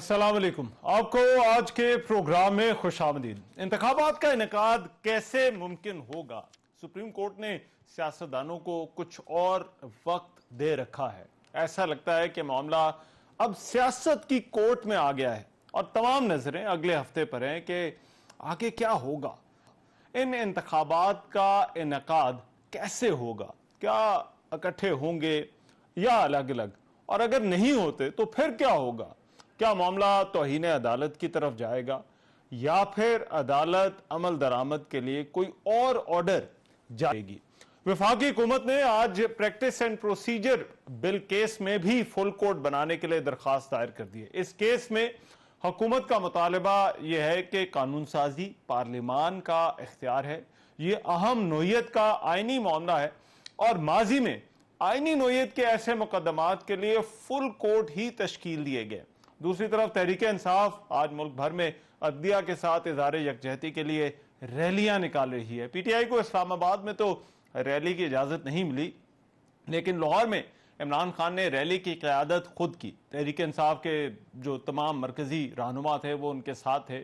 अस्सलाम वालेकुम। आपको आज के प्रोग्राम में खुशामदीद। इंतखाबात का इनेकाद कैसे मुमकिन होगा? सुप्रीम कोर्ट ने सियासतदानों को कुछ और वक्त दे रखा है। ऐसा लगता है कि मामला अब सियासत की कोर्ट में आ गया है और तमाम नजरें अगले हफ्ते पर हैं कि आगे क्या होगा। इन इंतखाबात का इनेकाद कैसे होगा? क्या इकट्ठे होंगे या अलग अलग? और अगर नहीं होते तो फिर क्या होगा? क्या मामला तौहीन अदालत की तरफ जाएगा या फिर अदालत अमल दरामद के लिए कोई और ऑर्डर जाएगी? वफाकी हुकूमत ने आज practice and procedure bill case में भी फुल कोर्ट बनाने के लिए दरखास्त दायर कर दी है। इस केस में हुकूमत का मुतालबा यह है कि कानून साजी पार्लिमान का इख्तियार है। यह अहम नोयत का आईनी मामला है और माजी में आईनी नोयत के ऐसे मुकदमात के लिए फुल कोर्ट ही तश्कील दिए गए। दूसरी तरफ तहरीक इंसाफ आज मुल्क भर में अदलिया के साथ इज़हार यकजहती के लिए रैलियां निकाल रही है। पीटीआई को इस्लामाबाद में तो रैली की इजाजत नहीं मिली, लेकिन लाहौर में इमरान खान ने रैली की क़यादत खुद की। तहरीक इंसाफ के जो तमाम मरकजी रहनुमा थे वो उनके साथ थे।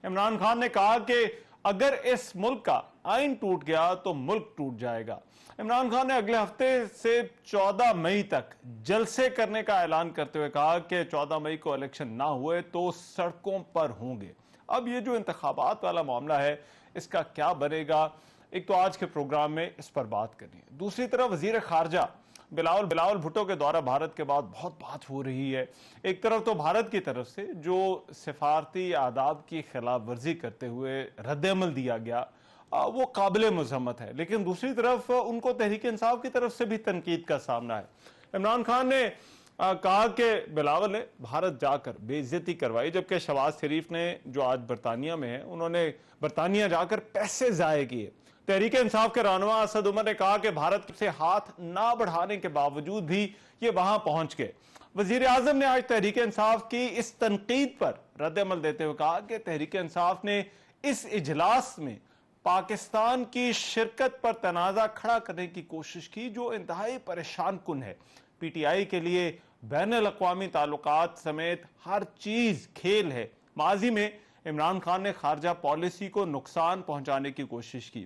इमरान खान ने कहा कि अगर इस मुल्क का आइन टूट गया तो मुल्क टूट जाएगा। इमरान खान ने अगले हफ्ते से 14 मई तक जलसे करने का ऐलान करते हुए कहा कि 14 मई को इलेक्शन ना हुए तो सड़कों पर होंगे। अब ये जो इंतखाबात वाला मामला है इसका क्या बनेगा, एक तो आज के प्रोग्राम में इस पर बात करनी है। दूसरी तरफ वजीर खारजा बिलावल भुट्टो के द्वारा भारत के बाद बहुत बात हो रही है। एक तरफ तो भारत की तरफ से जो सिफारती आदाब की खिलाफ वर्जी करते हुए रद्द-ए-अमल दिया गया वो काबिल मजम्मत है, लेकिन दूसरी तरफ उनको तहरीक इंसाफ की तरफ से भी तनकीद का सामना है। इमरान खान ने कहा कि बिलावल ने भारत जाकर बेइज्जती करवाई, जबकि शहबाज शरीफ ने जो आज बरतानिया में है उन्होंने बरतानिया जाकर पैसे जाए किए। तहरीक इंसाफ के रहनुमा असद उमर ने कहा कि भारत से हाथ ना बढ़ाने के बावजूद भी ये वहां पहुंच गए। वजीर आजम ने आज तहरीक इंसाफ की इस तनकीद पर रद्द-ए-अमल देते हुए कहा कि तहरीक इंसाफ ने इस इजलास में पाकिस्तान की शिरकत पर तनाजा खड़ा करने की कोशिश की जो इंतहाई परेशान कुन है। पीटीआई के लिए बैन-अल-अक़वामी ताल्लुकात समेत हर चीज खेल है। माजी में इमरान खान ने खारजा पॉलिसी को नुकसान पहुंचाने की कोशिश की।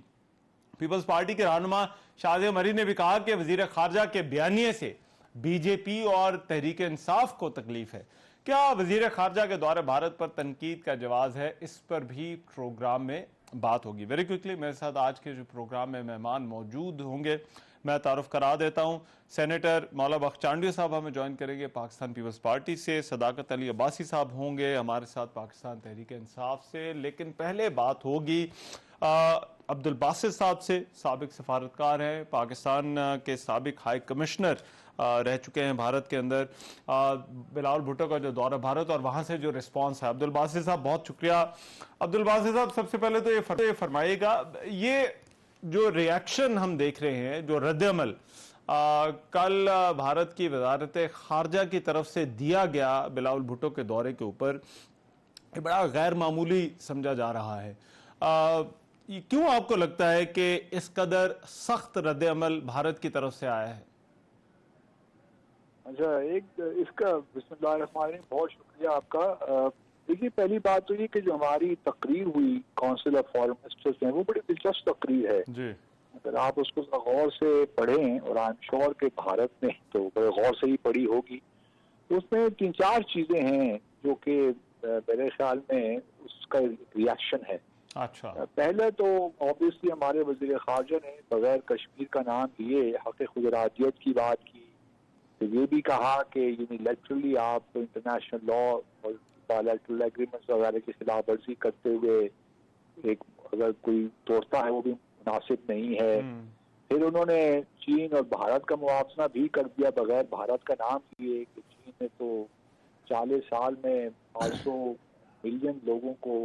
पीपल्स पार्टी के रहनुमा शाहज़ेब मरी ने भी कहा कि वजीर खारजा के बयानिए से बीजेपी और तहरीक इंसाफ को तकलीफ है। क्या वजीर खारजा के दौरे भारत पर तनकीद का जवाब है? इस पर भी प्रोग्राम में बात होगी। वेरी क्विकली मेरे साथ आज के जो प्रोग्राम में मेहमान मौजूद होंगे मैं तारुफ करा देता हूं। सेनेटर मौला बख्श साहब हमें ज्वाइन करेंगे पाकिस्तान पीपल्स पार्टी से। सदाकत अली अब्बासी साहब होंगे हमारे साथ पाकिस्तान तहरीक इंसाफ से। लेकिन पहले बात होगी अब्दुल बासित साहब से। साबिक सफारतकार हैं, पाकिस्तान के साबिक हाई कमिश्नर रह चुके हैं भारत के अंदर। बिलावल भुट्टो का जो दौरा भारत और वहां से जो रिस्पांस है, अब्दुल बासित साहब बहुत शुक्रिया। अब्दुल बासित साहब सबसे पहले तो ये फरमाइएगा, ये जो रिएक्शन हम देख रहे हैं, जो रद्द-ए-अमल कल भारत की वजारत खारजा की तरफ से दिया गया बिलावल भुट्टो के दौरे के ऊपर, ये बड़ा गैर मामूली समझा जा रहा है। क्यों आपको लगता है कि इस कदर सख्त रद्द-ए-अमल भारत की तरफ से आया है? अच्छा, इसका बिस्मिल्लाहिर्रहमानिर्रहीम बहुत शुक्रिया आपका। देखिए, पहली बात तो ये कि जो हमारी तकरीर हुई काउंसिल ऑफ फॉरेन मिनिस्टर्स में, वो बड़ी दिलचस्प तकरीर है जी। अगर आप उसको गौर से पढ़ें, और आई एम श्योर कि भारत में तो बड़े गौर से ही पढ़ी होगी, तो उसमें 3-4 चीजें हैं जो कि मेरे ख्याल में उसका रिएक्शन है। अच्छा, पहले तो ऑब्वियसली हमारे वजीर खारजा ने बगैर कश्मीर का नाम लिए हक खुदरादियत की बात की। तो ये भी कहा कि यूनिलैटरली आप इंटरनेशनल लॉ और बायलैटरल एग्रीमेंट्स वगैरह की खिलाफ वर्जी करते हुए एक अगर कोई तोड़ता है वो भी मुनासिब नहीं है। फिर उन्होंने चीन और भारत का मुआवजा भी कर दिया बगैर भारत का नाम लिए कि चीन ने तो 40 साल में 500 मिलियन लोगों को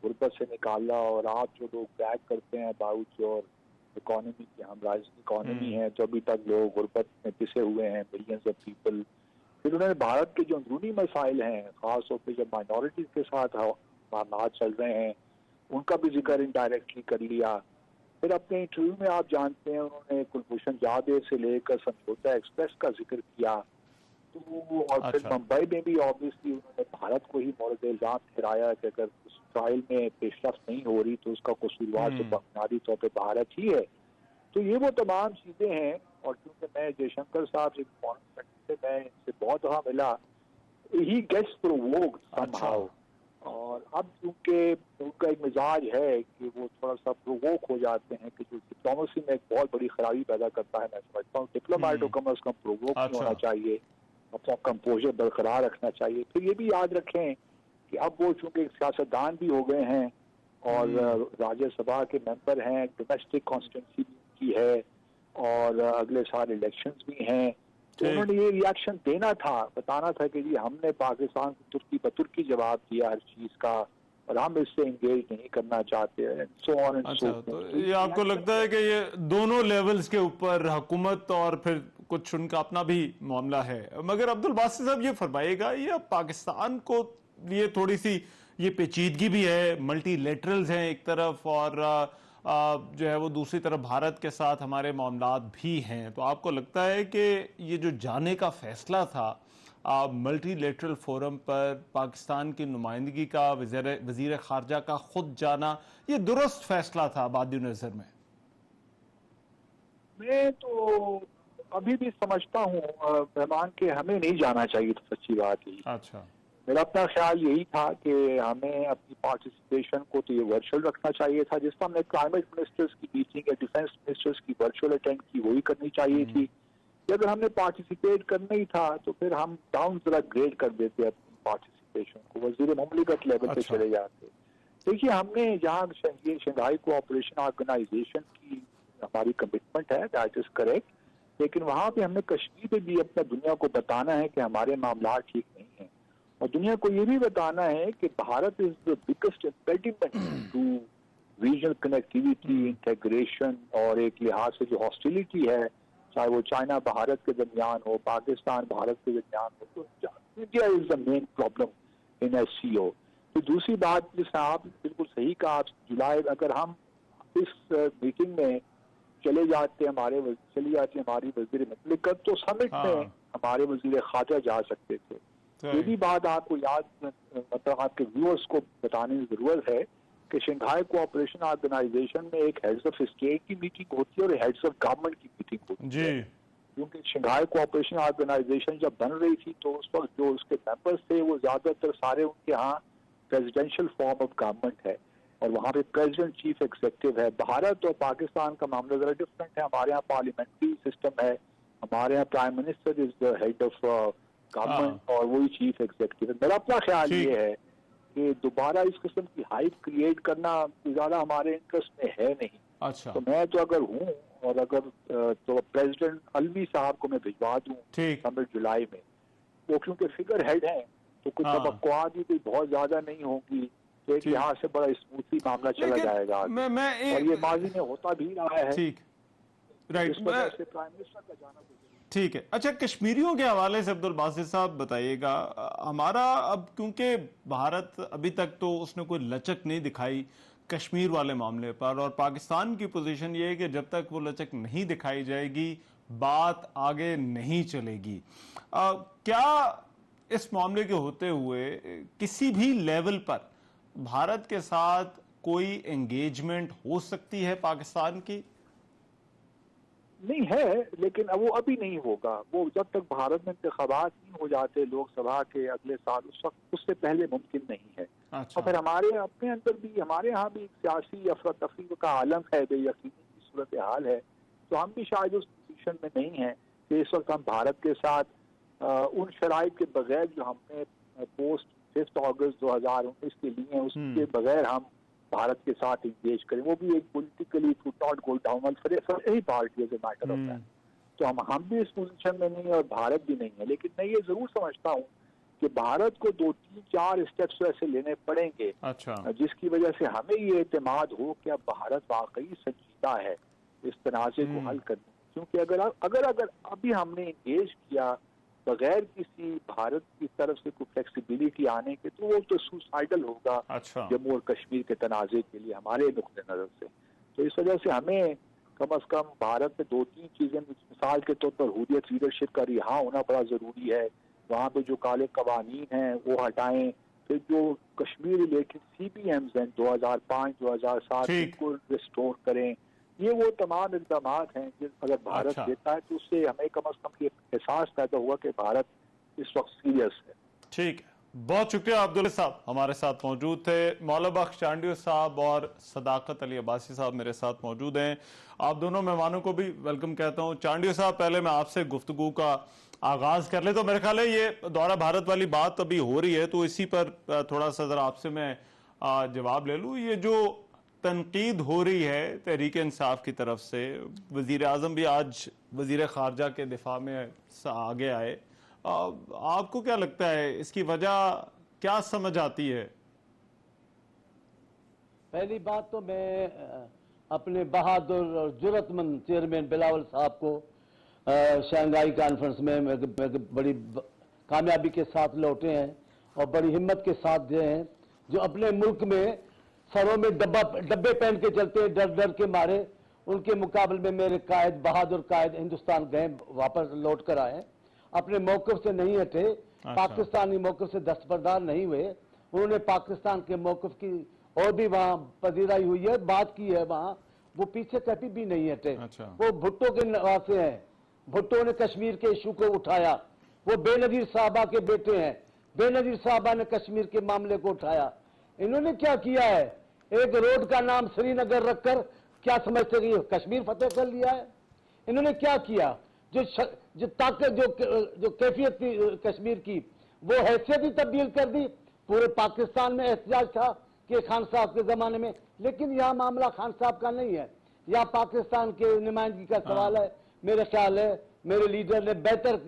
गुर्बत से निकाला, और आप जो लोग बैक करते हैं अबाउट योर इकोनॉमी की, हम राइजिंग इकोनॉमी है जो अभी तक लोग गुर्बत में पिसे हुए हैं, मिलियंस ऑफ पीपल। फिर उन्होंने भारत के जो अंदरूनी मसाइल हैं, खासतौर पर जब माइनॉरिटीज के साथ मामला चल रहे हैं, उनका भी जिक्र इनडायरेक्टली कर लिया। फिर अपने इंटरव्यू में आप जानते हैं उन्होंने कुलभूषण जाधव से लेकर समझौता एक्सप्रेस का जिक्र किया। तो और फिर मुंबई में भी ऑब्वियसली उन्होंने भारत को ही मोरद इल्जाम ठहराया कि अगर उस ट्रायल में पेशरफ्त नहीं हो रही तो उसका कसूरवार तो बुनियादी तौर पर भारत ही है। तो ये वो तमाम चीजें हैं। और क्योंकि मैं जयशंकर साहब से मैं इनसे बहुत दफा मिला, ही गेट्स प्रोवोक्ड समहाउ। और अब क्योंकि उनका एक मिजाज है कि वो थोड़ा सा प्रोवोक हो जाते हैं कि जो डिप्लोमेसी में एक बहुत बड़ी खराबी पैदा करता है। मैं समझता हूँ डिप्लोमेट को कम अज कम प्रोवोक नहीं होना चाहिए, अपना कंपोजर बरकरार रखना चाहिए। फिर ये भी याद रखें कि अब वो चूंकि सियासतदान भी हो गए हैं और राज्यसभा के मेंबर हैं, डोमेस्टिक कॉन्स्टिट्यूंसी की है और अगले साल इलेक्शंस भी हैं, तो उन्होंने ये रिएक्शन देना था, बताना था कि जी हमने पाकिस्तान को तुर्की बतुर्की जवाब दिया हर चीज का और हम इससे एंगेज नहीं करना चाहते हैं। तो ये आपको लगता है कि ये दोनों लेवल्स के ऊपर हुकूमत और फिर कुछ उनका अपना भी मामला है। मगर अब्दुल बासित साहब ये फरमाइएगा, ये अब पाकिस्तान को लिए थोड़ी सी ये पेचीदगी भी है, मल्टीलेटरल्स हैं एक तरफ और जो है वो दूसरी तरफ भारत के साथ हमारे मामलात भी हैं। तो आपको लगता है कि ये जो जाने का फैसला था मल्टीलेटरल फोरम पर पाकिस्तान की नुमाइंदगी का, वजीर खारजा का खुद जाना, ये दुरुस्त फैसला था बाद नजर में? मैं तो अभी भी समझता हूँ मेहमान के हमें नहीं जाना चाहिए, तो सच्ची बात ही। अच्छा, मेरा अपना ख्याल यही था कि हमें अपनी पार्टिसिपेशन को तो ये वर्चुअल रखना चाहिए था। जिस पर हमने क्लाइमेट मिनिस्टर्स की मीटिंग या डिफेंस मिनिस्टर्स की वर्चुअल अटेंड की, वही करनी चाहिए थी। अगर हमने पार्टिसिपेट करना ही था तो फिर हम डाउन जरा ग्रेड कर देते अपनी पार्टिसिपेशन को, वजीर मुमलिकत लेवल पे चले जाते। देखिए, हमने जहाँ शंघाई कोऑपरेशन ऑर्गेनाइजेशन की हमारी कमिटमेंट है, दैट इज करेक्ट, लेकिन वहां पे हमने कश्मीर पे भी अपना दुनिया को बताना है कि हमारे मामला ठीक नहीं है और दुनिया को ये भी बताना है कि Bharat is the biggest impediment to regional connectivity, integration और एक लिहाज से जो हॉस्टिलिटी है, चाहे वो चाइना भारत के दरमियान हो, पाकिस्तान भारत के दरमियान हो, तो India is the main problem in SCO। तो दूसरी बात जिसने आप बिल्कुल सही कहा, जुलाई अगर हम इस मीटिंग में चली जाती है हमारी वजीर मुमलिकत, तो समिट में हमारे वजीर खारजा जा सकते थे। ये भी बात आपको याद, मतलब आपके व्यूअर्स को बताने की जरूरत है कि शंघाई कोऑपरेशन ऑर्गेनाइजेशन में एक हेड्स ऑफ स्टेट की मीटिंग होती है और हेड्स ऑफ गवर्नमेंट की मीटिंग होती है। क्योंकि शंघाई कोऑपरेशन ऑर्गेनाइजेशन जब बन रही थी तो उस वक्त जो उसके मेंबर्स थे वो ज्यादातर सारे उनके यहाँ प्रेसिडेंशियल फॉर्म ऑफ गवर्नमेंट है और वहाँ पे प्रेसिडेंट चीफ एग्जीक्यूटिव है। भारत और पाकिस्तान का मामला जरा डिफरेंट है। हमारे यहाँ पार्लियामेंट्री सिस्टम है, हमारे यहाँ prime minister is the head of government और वही चीफ एग्जीक्यूटिव है। मेरा अपना ख्याल ये है कि दोबारा इस किस्म की हाइप क्रिएट करना ज्यादा हमारे इंटरेस्ट में है नहीं। अच्छा, तो मैं तो अगर हूँ और अगर तो प्रेसिडेंट अलवी साहब को मैं भिजवा दूँ समिट जुलाई में, वो क्योंकि फिगर हेड हैं तो कुछ तवक्कुआत भी कोई बहुत ज्यादा नहीं होगी, तो एक यहाँ से बड़ा स्मूथली मामला चला जाएगा। और ये माजी में होता भी रहा है। ठीक, राइट, प्राइम मिनिस्टर का जाना ठीक है। अच्छा, कश्मीरियों के हवाले से अब्दुल बासित साहब बताइएगा, हमारा अब क्योंकि भारत अभी तक तो उसने कोई लचक नहीं दिखाई कश्मीर वाले मामले पर और पाकिस्तान की पोजीशन ये है कि जब तक वो लचक नहीं दिखाई जाएगी बात आगे नहीं चलेगी। क्या इस मामले के होते हुए किसी भी लेवल पर भारत के साथ कोई एंगेजमेंट हो सकती है पाकिस्तान की? नहीं है, लेकिन वो अभी नहीं होगा। वो जब तक भारत में इंतखाबात नहीं हो जाते लोकसभा के अगले साल, उस वक्त उससे पहले मुमकिन नहीं है। अच्छा। और फिर हमारे अपने अंदर भी, हमारे यहाँ भी एक सियासी अफरा तफरी का आलम है, बेयकीनी की सूरत हाल है। तो हम भी शायद उस पोजीशन में नहीं है कि इस वक्त हम भारत के साथ उन शराइत के बगैर जो हमने पोस्ट 5 अगस्त 2019 के लिए उसके बगैर हम भारत के साथ इंगेज करें, वो भी एक politically not go down for any party as a matter of that. तो हम भी इस पोजीशन में नहीं है और भारत भी नहीं है। लेकिन मैं ये जरूर समझता हूँ कि भारत को 2-3-4 स्टेप्स ऐसे लेने पड़ेंगे। अच्छा। जिसकी वजह से हमें ये एतमाद हो कि अब भारत वाकई संजीदा है इस तनाज़े को हल करने। क्योंकि अगर अभी हमने इंगेज किया बगैर किसी भारत की तरफ से कोई फ्लेक्सिबिलिटी आने के, तो वो तो सुसाइडल होगा। अच्छा। जम्मू और कश्मीर के तनाज़े के लिए हमारे नुक्ते नजर से। तो इस वजह से हमें कम अज कम भारत में 2-3 चीजें, मिसाल के तौर पर हुर्रियत लीडरशिप का रिहा होना बड़ा जरूरी है, वहाँ पे जो काले कवानीन हैं वो हटाएं, फिर जो कश्मीर रिलेटेड CPMs हैं 2005-2007 उनको रिस्टोर करें। ये वो तमाम इक़दाम हैं जो अगर भारत लेता है तो उससे हमें कम अज कम एहसास पैदा हुआ कि भारत इस वक्त सीरियस है। ठीक है, बहुत शुक्रिया अब्दुल साहब हमारे साथ मौजूद थे। मौला बख्श चांडियो साहब और सदाकत अली अब्बासी साहब मेरे साथ मौजूद हैं। आप दोनों मेहमानों को भी वेलकम कहता हूं। चांडियो साहब, पहले मैं आपसे गुफ्तगू का आगाज कर ले, तो मेरे ख्याल है ये दौरा भारत वाली बात अभी हो रही है, तो इसी पर थोड़ा सा जरा आपसे मैं जवाब ले लूं। ये जो तनकीद हो रही है तहरीक इंसाफ की तरफ से, वजीर आजम भी आज वजीर खारजा के दिफा में आगे आए, आपको क्या लगता है इसकी वजह क्या समझ आती है? पहली बात तो मैं अपने बहादुर और जुर्रतमंद चेयरमैन बिलावल साहब को शंघाई कॉन्फ्रेंस में बड़ी कामयाबी के साथ लौटे हैं और बड़ी हिम्मत के साथ गए हैं, जो अपने मुल्क में सरों में डब्बे पहन के चलते हैं डर डर के मारे। उनके मुकाबले में मेरे कायद, बहादुर कायद हिंदुस्तान गए, वापस लौट कर आए, अपने मौक़िफ़ से नहीं हटे, पाकिस्तानी मौक़िफ़ से दस्तबरदार नहीं हुए। उन्होंने पाकिस्तान के मौक़िफ़ की और भी वहाँ पजीराई हुई है, बात की है वहाँ, वो पीछे कभी भी नहीं हटे। वो भुट्टो के नवासे हैं, भुट्टो ने कश्मीर के इशू को उठाया, वो बेनजीर साहबा के बेटे हैं, बेनजीर साहबा ने कश्मीर के मामले को उठाया। इन्होंने क्या किया है, एक रोड का नाम श्रीनगर रखकर क्या समझते कि कश्मीर फतेह कर लिया है? इन्होंने क्या किया, जो ताकत जो कैफियत थी कश्मीर की, वो हैसियत ही तब्दील कर दी। पूरे पाकिस्तान में एहतजाज था कि खान साहब के जमाने में, लेकिन यह मामला खान साहब का नहीं है, यह पाकिस्तान के नुमाइंदगी का सवाल है। मेरा ख्याल है मेरे लीडर ने बेहतर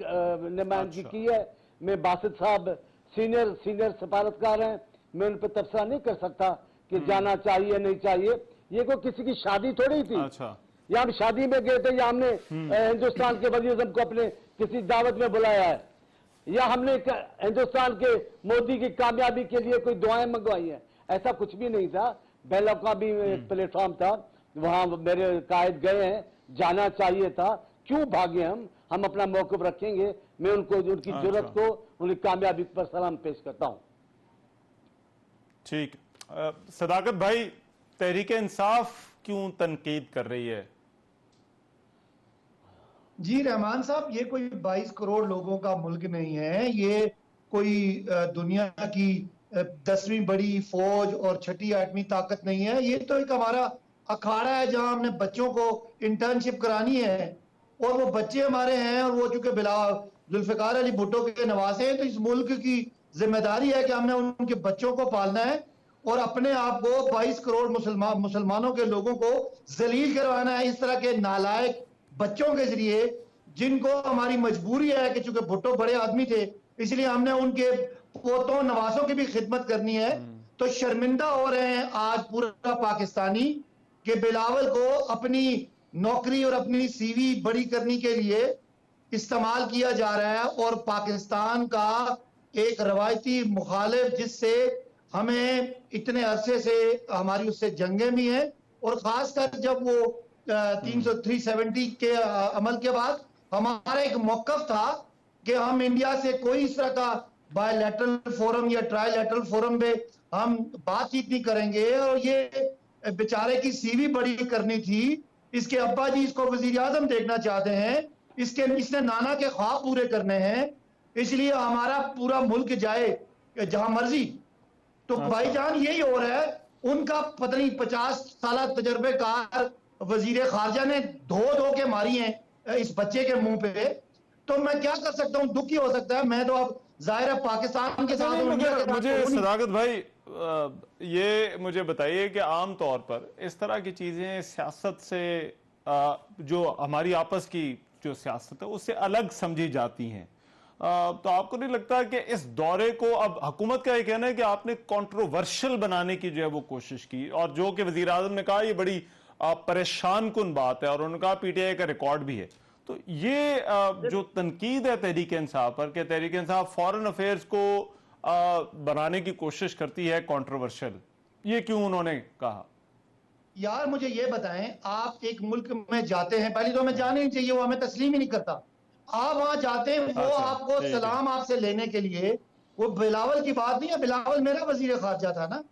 नुमाइंदगी की है। मैं बासित साहब सीनियर सफारतकार हैं, मैं उन पर तबसरा नहीं कर सकता कि जाना चाहिए नहीं चाहिए। ये कोई किसी की शादी थोड़ी थी, या हम शादी में गए थे, या हमने हिंदुस्तान के वज़ीर आज़म को अपने किसी दावत में बुलाया है, या हमने हिंदुस्तान के मोदी की कामयाबी के लिए कोई दुआएं मंगवाई हैं, ऐसा कुछ भी नहीं था। बेला का भी एक प्लेटफॉर्म था, वहां मेरे कायद गए हैं, जाना चाहिए था, क्यों भागे हम अपना मौक़िफ़ रखेंगे। मैं उनको उनकी जुर्रत को, उनकी कामयाबी पर सलाम पेश करता हूं। ठीक, सदाकत भाई, तहरीक इंसाफ क्यों तनकीद कर रही है? जी रहमान साहब, ये कोई 22 करोड़ लोगों का मुल्क नहीं है, ये कोई दुनिया की 10वीं बड़ी फौज और 6ठी 8वीं ताकत नहीं है। ये तो एक हमारा अखाड़ा है जहां हमने बच्चों को इंटर्नशिप करानी है, और वो बच्चे हमारे हैं, और वो चूंकि जुल्फ़िकार अली भुट्टो के नवासे हैं, तो इस मुल्क की जिम्मेदारी है कि हमने उनके बच्चों को पालना है और अपने आप को 22 करोड़ मुसलमानों के लोगों को जलील करवाना है इस तरह के नालायक बच्चों के जरिए, जिनको हमारी मजबूरी है कि चूंकि भुट्टो बड़े आदमी थे, इसलिए हमने उनके पोतों नवासों की भी खिदमत करनी है। तो शर्मिंदा हो रहे हैं आज पूरा पाकिस्तानी कि बिलावल को अपनी नौकरी और अपनी सीवी बड़ी करने के लिए इस्तेमाल किया जा रहा है, और पाकिस्तान का एक रवायती मुखालिफ जिससे हमें इतने अरसे से हमारी उससे जंगें भी हैं, और खासकर जब वो 370 के अमल के बाद हमारा एक मौक़िफ़ था कि हम इंडिया से कोई इस तरह का बायलैटरल फोरम या ट्रायलैटरल फोरम में हम बातचीत नहीं करेंगे, और ये बेचारे की सीवी बड़ी करनी थी। इसके अब्बा जी इसको वजीर आजम देखना चाहते हैं, इसने नाना के ख्वाब पूरे करने हैं, इसलिए हमारा पूरा मुल्क जाए जहां मर्जी। तो भाईजान यही हो रहा है, उनका पता नहीं 50 साल तजर्बेकार वजीर खारजा ने धो के मारी हैं इस बच्चे के मुंह पे। तो मैं क्या कर सकता हूँ, दुखी हो सकता है। मैं तो अब जाहिर है पाकिस्तान के साथ मुझे सदाकत भाई ये मुझे बताइए कि आम तौर पर इस तरह की चीजें सियासत से जो हमारी आपस की जो सियासत है उससे अलग समझी जाती हैं, तो आपको नहीं लगता कि इस दौरे को अब हुकूमत का ये कहना है कि आपने कंट्रोवर्शियल बनाने की जो है वो कोशिश की, और जो कि वजीर आजम ने कहा ये बड़ी परेशान कुन बात है, और उन्होंने कहा पीटीआई का रिकॉर्ड भी है। तो ये जो तनकीद है तहरीक इंसाफ पर कि तहरीक इंसाफ फॉरेन अफेयर्स को बनाने की कोशिश करती है कंट्रोवर्शियल, ये क्यों उन्होंने कहा? यार मुझे ये बताएं, आप एक मुल्क में जाते हैं, पहले तो हमें जाना ही चाहिए, वो हमें तस्लीम ही नहीं करता। आप वहां जाते हैं, वो अच्छा, आपको ठीक है। सलाम आपसे लेने के लिए, वो बिलावल की बात नहीं है, बिलावल मेरा वजीर खारजा था ना,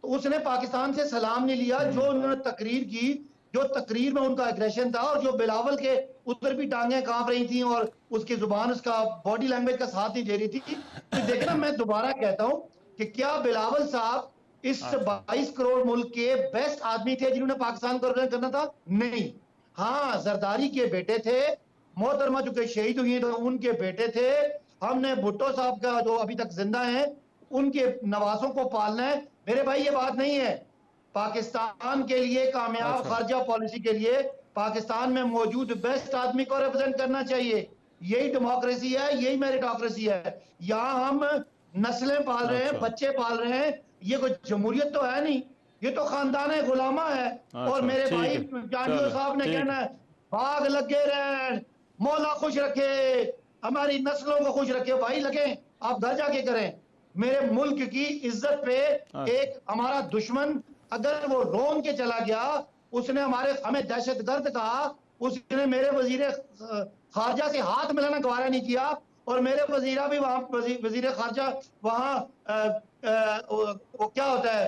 तो उसने पाकिस्तान से सलाम नहीं लिया। जो उन्होंने तकरीर की, जो तकरीर में उनका एग्रेशन था, और जो बिलावल के उधर भी टांगे कांप रही थी और उसकी जुबान, उसका बॉडी लैंग्वेज का साथ नहीं दे रही थी। तो देखना, मैं दोबारा कहता हूं कि क्या बिलावल साहब इस 22 करोड़ मुल्क के बेस्ट आदमी थे जिन्होंने पाकिस्तान को रिप्रेजेंट करना था? नहीं। हाँ, जरदारी के बेटे थे, मोहतरमा जो के शहीद हुई तो उनके बेटे थे। हमने भुट्टो साहब का, जो अभी तक जिंदा है, उनके नवासों को पालना है। मेरे भाई ये बात नहीं है। पाकिस्तान के लिए कामयाब खारजा पॉलिसी के लिए पाकिस्तान में मौजूद बेस्ट आदमी को रिप्रेजेंट करना चाहिए। यही डेमोक्रेसी है, यही मेरिटोक्रेसी है। यहाँ हम नस्लें पाल रहे हैं, बच्चे पाल रहे हैं, ये कोई जमहूरियत तो है नहीं, ये तो खानदान गुलामा है। और मेरे भाई जानियो साहब ने कहना है, भाग लगे रहे, मौला खुश रखे, हमारी नस्लों को खुश रखे। भाई लगे, आप घर जाके करें। मेरे मुल्क की इज्जत पे एक हमारा दुश्मन अगर वो रोन के चला गया, उसने हमें दहशतगर्द कहा, उसने मेरे वजीर खारजा से हाथ मिलाना गवारा नहीं किया, और मेरे वजीरा भी वहां, वजीर खारजा वहां वो क्या होता है,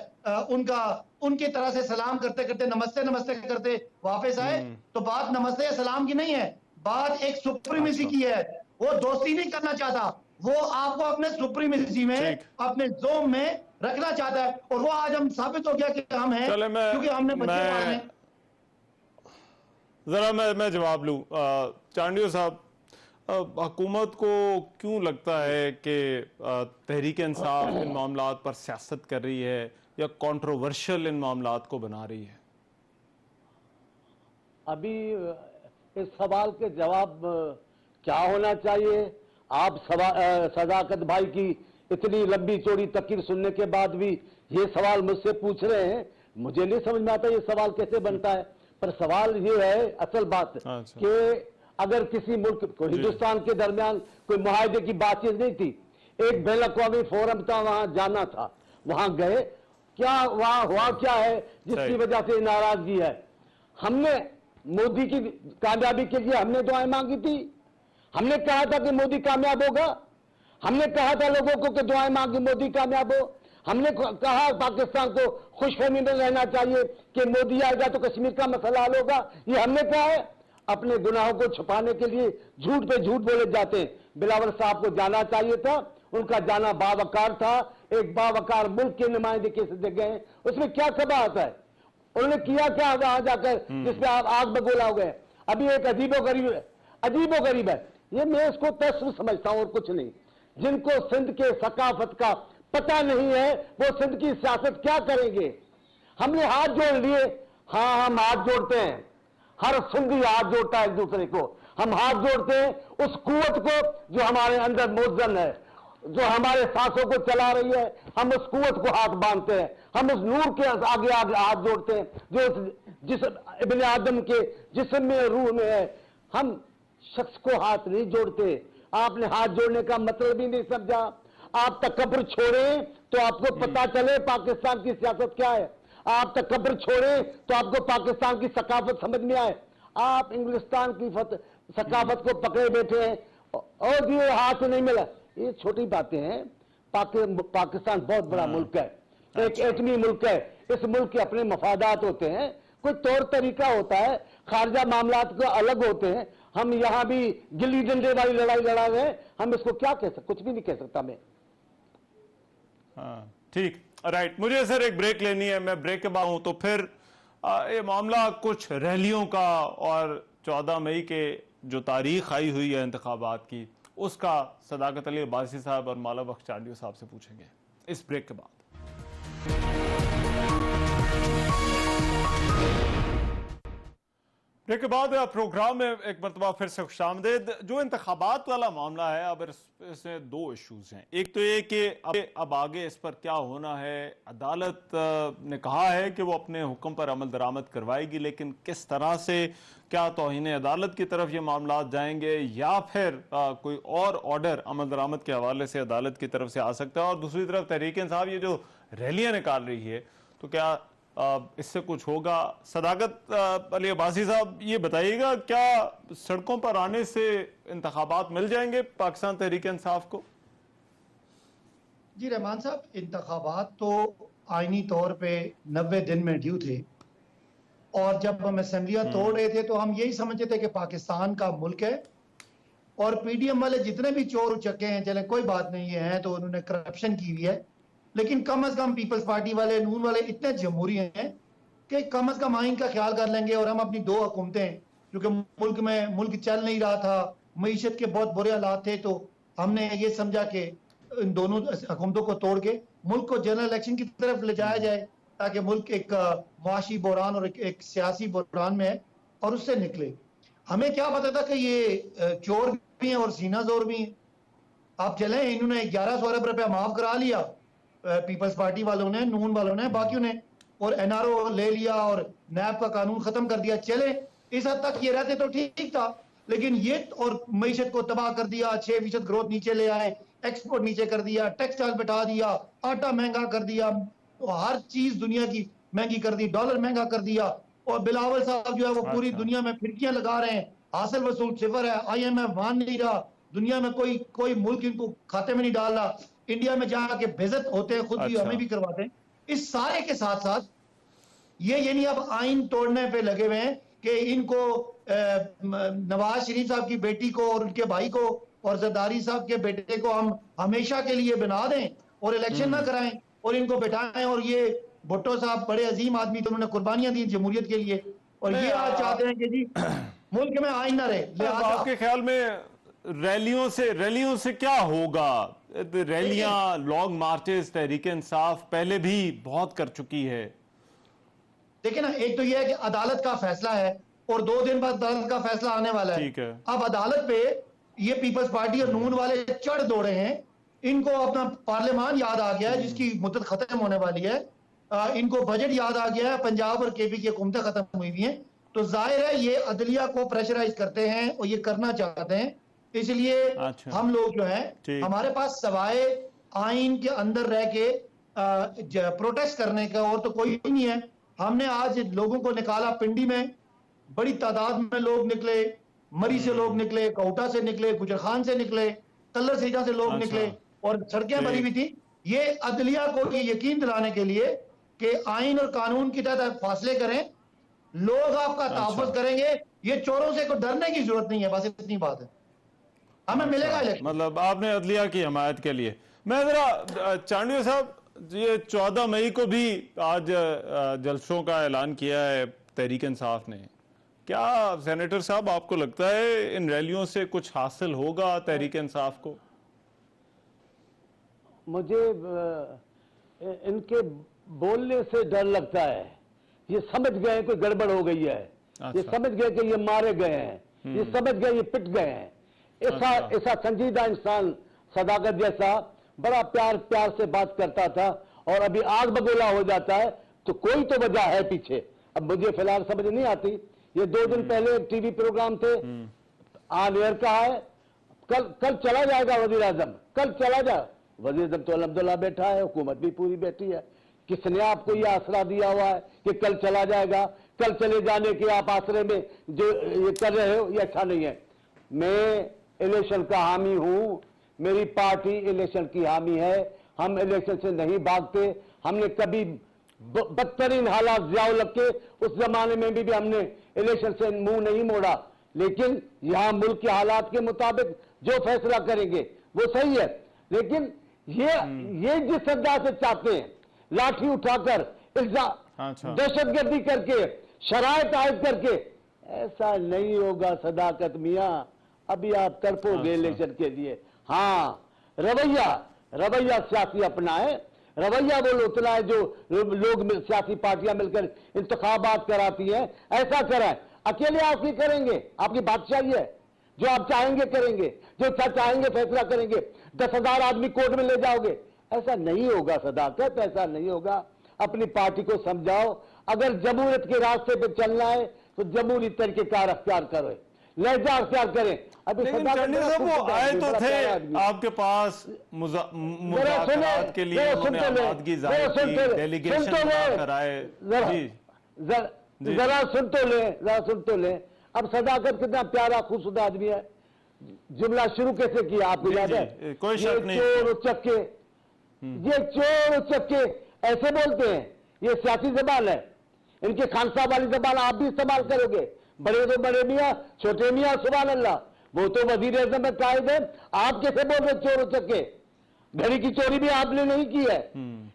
उनकी तरह से सलाम करते करते, नमस्ते नमस्ते करते वापस आए। तो बात नमस्ते या सलाम की नहीं है, बात एक सुप्रीमेसी की है। वो दोस्ती नहीं करना चाहता, वो आपको अपने सुप्रीमेसी में, अपने जोम में रखना चाहता है। और वो आज हम साबित हो गया कि हम हैं, क्योंकि हमने बच्चे पाले। जरा मैं जवाब लूं। चांडियो साहब, हुकूमत को क्यों लगता है कि तहरीक इंसाफ इन मामलात पर सियासत कर रही है या कंट्रोवर्शियल इन मामलात को बना रही है? अभी इस सवाल के जवाब क्या होना चाहिए? आप सदाकत भाई की इतनी लंबी चौड़ी तकरीर सुनने के बाद भी ये सवाल मुझसे पूछ रहे हैं। मुझे नहीं समझ में आता ये सवाल कैसे बनता है। पर सवाल ये है, असल बात कि अगर किसी मुल्क को, हिंदुस्तान के दरमियान कोई मुआहदे की बातचीत नहीं थी, एक बैन अवी फोरम था, वहां जाना था, वहां गए, क्या वहां हुआ क्या है जिसकी वजह से नाराजगी है? हमने मोदी की कामयाबी के लिए हमने दुआएं मांगी थी, हमने कहा था कि मोदी कामयाब होगा, हमने कहा था लोगों को कि दुआएं मांगी मोदी कामयाब हो, हमने कहा पाकिस्तान को खुशफहमी में रहना चाहिए कि मोदी आएगा तो कश्मीर का मसला हल होगा, ये हमने कहा है। अपने गुनाहों को छुपाने के लिए झूठ पे झूठ बोले जाते हैं। बिलावल साहब को जाना चाहिए था, उनका जाना बावकार था। एक बावकार मुल्क के नुमाइंदे किस जगह, उसमें क्या कबाहत है? उन्होंने किया क्या वहां जाकर जिसमें आप आग बगोला हो गए? अभी एक अजीबो गरीब है, ये मैं इसको तस्वीर समझता हूं और कुछ नहीं। जिनको सिंध के सकाफत का पता नहीं है, वो सिंध की सियासत क्या करेंगे? हमने हाथ जोड़ लिए, हाँ हम हाथ जोड़ते हैं, हर सिंधी हाथ जोड़ता है एक दूसरे को। हम हाथ जोड़ते हैं उस कुव्वत को जो हमारे अंदर मौजूद है, जो हमारे सांसों को चला रही है, हम उस कुव्वत को हाथ बांधते हैं। हम उस नूर के आगे हाथ जोड़ते हैं जो जिस इब्ने आदम के जिस्म में, रूह में है। हम शख्स को हाथ नहीं जोड़ते। आपने हाथ जोड़ने का मतलब ही नहीं समझा। आप तकब्बुर छोड़ें तो आपको पता चले पाकिस्तान की सियासत क्या है। आप तकब्बुर छोड़ें तो आपको पाकिस्तान की सकाफत समझ में आए। आप इंग्लिस्तान की सकाफत को पकड़े बैठे हैं और ये हाथ नहीं मिला। ये छोटी बातें हैं। पाकिस्तान बहुत बड़ा मुल्क है, एक एटमी मुल्क है। इस मुल्क के अपने मफादात होते हैं, कोई तौर तरीका होता है, खारजा मामलात को अलग होते हैं। हम यहां भी गिल्ली डंडे वाली लड़ाई लड़ा रहे हैं। हम इसको क्या कह सकते? कुछ भी नहीं कह सकता मैं। हाँ, ठीक, राइट। मुझे सर एक ब्रेक लेनी है, मैं ब्रेक के बाद हूं तो फिर ये मामला कुछ रैलियों का और 14 मई के जो तारीख आई हुई है इंतखाबात की, उसका सदाकत अली अब्बासी साहब और मौला बख्श चांडियो साहब से पूछेंगे इस ब्रेक के बाद। ब्रेक के बाद प्रोग्राम में एक मरतबा फिर से खुशामदीद। जो इंतखाबात वाला मामला है, अब इसमें दो इश्यूज हैं। एक तो ये कि अब आगे इस पर क्या होना है। अदालत ने कहा है कि वो अपने हुक्म पर अमल दरामद करवाएगी, लेकिन किस तरह से, क्या तौहीन अदालत की तरफ ये मामला जाएंगे या फिर कोई और ऑर्डर अमल दरामद के हवाले से अदालत की तरफ से आ सकता है। और दूसरी तरफ तहरीक इंसाफ ये जो रैलियां निकाल रही है, तो क्या इससे कुछ होगा? सदाकत अली अब्बासी साहब, ये बताइएगा, क्या सड़कों पर आने से इंतखाबात मिल जाएंगे पाकिस्तान तहरीक इंसाफ को? जी रहमान साहब, इंतखाबात तो आईनी तौर पे 90 दिन में ड्यू थे, और जब हम असेंबलियां तोड़ रहे थे तो हम यही समझते थे कि पाकिस्तान का मुल्क है, और पीडीएम वाले जितने भी चोर उचक्के हैं, चले कोई बात नहीं है, तो उन्होंने करप्शन की हुई है, लेकिन कम से कम पीपल्स पार्टी वाले, नून वाले इतने जमहूरी हैं कि कम से कम आइन का ख्याल कर लेंगे, और हम अपनी 2 हुकूमतें, क्योंकि मुल्क चल नहीं रहा था, मईशत के बहुत बुरे हालात थे, तो हमने ये समझा कि इन दोनों हुकूमतों को तोड़ के मुल्क को जनरल इलेक्शन की तरफ ले जाया जाए, ताकि मुल्क एक मुआशी बहरान और एक सियासी बहरान में है और उससे निकले। हमें क्या पता था कि ये चोर भी हैं और सीना जोर भी हैं। आप चलें, इन्होंने 1100 अरब रुपया माफ करा लिया पीपल्स पार्टी वालों ने, नून वालों ने, बाकियों ने, और एनआरओ ले लिया और नैब का कानून खत्म कर दिया। चले, इस हद तक ये रहते तो ठीक था, लेकिन ये और मईशत को तबाह कर दिया, 6% ग्रोथ नीचे ले आए, एक्सपोर्ट नीचे कर दिया, टेक्सटाइल बैठा दिया, आटा महंगा कर दिया, हर चीज दुनिया की महंगी कर दी, डॉलर महंगा कर दिया, और बिलावल साहब जो है वो पूरी दुनिया में फिरकियां लगा रहे हैं, हासिल वसूल सिफर है, IMF मान नहीं रहा, दुनिया में कोई मुल्क इनको खाते में नहीं डाल रहा, इंडिया में जाके बेइज्जत होते हैं, खुद भी हमें भी करवाते हैं। इस सारे के साथ साथ ये यानी अब आइन तोड़ने पे लगे हुए हैं कि इनको नवाज शरीफ साहब की बेटी को और उनके भाई को और जरदारी साहब के बेटे को हम हमेशा के लिए बना दें और इलेक्शन ना कराएं और इनको बैठाएं, और ये भुट्टो साहब बड़े अजीम आदमी थे, उन्होंने कुर्बानियां दी जमहूरियत के लिए, और ये आज चाहते हैं कि जी मुल्क में आइन ना रहे। आपके ख्याल में रैलियों से क्या होगा? रैलियां, लॉन्ग मार्चेस तहरीक इंसाफ पहले भी बहुत कर चुकी है। देखिए ना, एक तो ये है कि अदालत का फैसला है और 2 दिन बाद अदालत का फैसला आने वाला है। ठीक है। अब अदालत पे ये पीपल्स पार्टी और नून वाले चढ़ दौड़े हैं, इनको अपना पार्लियामान याद आ गया है जिसकी मुद्दत खत्म होने वाली है, इनको बजट याद आ गया है, पंजाब और केपी की हुकूमतें खत्म हुई हुई हैं, तो जाहिर है ये अदलिया को प्रेशराइज करते हैं और ये करना चाहते हैं। इसलिए हम लोग जो है, हमारे पास सवाए आइन के अंदर रह के प्रोटेस्ट करने का और तो कोई नहीं है। हमने आज लोगों को निकाला, पिंडी में बड़ी तादाद में लोग निकले, मरी से लोग निकले, कोटा से निकले, गुजरखान से निकले, तल्लर सीजा से लोग निकले, और सड़कें भरी हुई थी। ये अदलिया को ये यकीन दिलाने के लिए कि आइन और कानून की तहत फासले करें, लोग आपका तहफ़्फ़ुज़ करेंगे, ये चोरों से कोई डरने की जरूरत नहीं है, बस इतनी बात है। हमें मिलेगा इलेक्शन। मतलब आपने अदलिया की हिमायत के लिए। मैं जरा चांडिया साहब, ये 14 मई को भी आज जलसों का ऐलान किया है तहरीक इंसाफ ने, क्या सेनेटर साहब आपको लगता है इन रैलियों से कुछ हासिल होगा तहरीक इंसाफ को? मुझे इनके बोलने से डर लगता है। ये समझ गए कोई गड़बड़ हो गई है, ये समझ गए कि ये मारे गए हैं, ये समझ गए ये पिट गए हैं। ऐसा संजीदा इंसान सदाकत जैसा बड़ा प्यार से बात करता था, और अभी आग बगोला हो जाता है, तो कोई तो वजह है पीछे। अब मुझे फिलहाल समझ नहीं आती। ये 2 दिन पहले टीवी प्रोग्राम थे, ऑन एयर कहा है कल चला जाएगा वजीर आजम, कल चला जाए। वजीर आजम तो अल्हम्दुलिल्लाह बैठा है, हुकूमत भी पूरी बैठी है। किसने आपको ये आसरा दिया हुआ है कि कल चला जाएगा? कल चले जाने के आप आसरे में जो ये कर रहे हो, ये अच्छा नहीं है। मैं इलेक्शन का हामी हूं, मेरी पार्टी इलेक्शन की हामी है, हम इलेक्शन से नहीं भागते। हमने कभी बदतरीन हालात जियाउल हक के उस जमाने में भी हमने इलेक्शन से मुंह नहीं मोड़ा, लेकिन यहां मुल्क के हालात के मुताबिक जो फैसला करेंगे वो सही है। लेकिन ये जिस अंदाज से चाहते हैं, लाठी उठाकर दहशतगर्दी करके, शरायत आयद करके, ऐसा नहीं होगा सदाकत मियां। अभी आप तड़पोगे इलेक्शन के लिए। हाँ, रवैया सियासी अपनाए, रवैया वो लोचना है जो लोग सियासी पार्टियां मिलकर इंतखाबात कराती हैं, ऐसा कराएं। अकेले आप की करेंगे? आपकी बादशाही है, जो आप चाहेंगे करेंगे, जो चाहेंगे फैसला करेंगे। 10,000 आदमी कोर्ट में ले जाओगे, ऐसा नहीं होगा सदाकत, ऐसा नहीं होगा। अपनी पार्टी को समझाओ, अगर जमहूरियत के रास्ते पे चलना है तो जमहूरी तरीकेकार अख्तियार करो, लहजा अख्तियार करें। अभी लेकिन चन्नी साहब वो आए तो थे आपके पास मुज़ाकरात के लिए, उन्होंने आमादगी जाहिर की, डेलीगेशन बनाकर आए। जरा सुन तो ले। अब सदाकत कितना प्यारा खूबसूरत आदमी है। जुमला शुरू कैसे किया आपको याद है? कोई शक नहीं। चोर उचक्के, ये चोर उचक्के ऐसे बोलते हैं, ये सियासी जबान है। इनके खान साहब वाली जबान आप भी इस्तेमाल करोगे। बड़े तो बड़े मियाँ, छोटे मियाँ, सुभान अल्लाह, वो तो वजीर आज़म में कायद है। आप कैसे बोल रहे चोर उचक्के? घड़ी की चोरी भी आपने नहीं की है,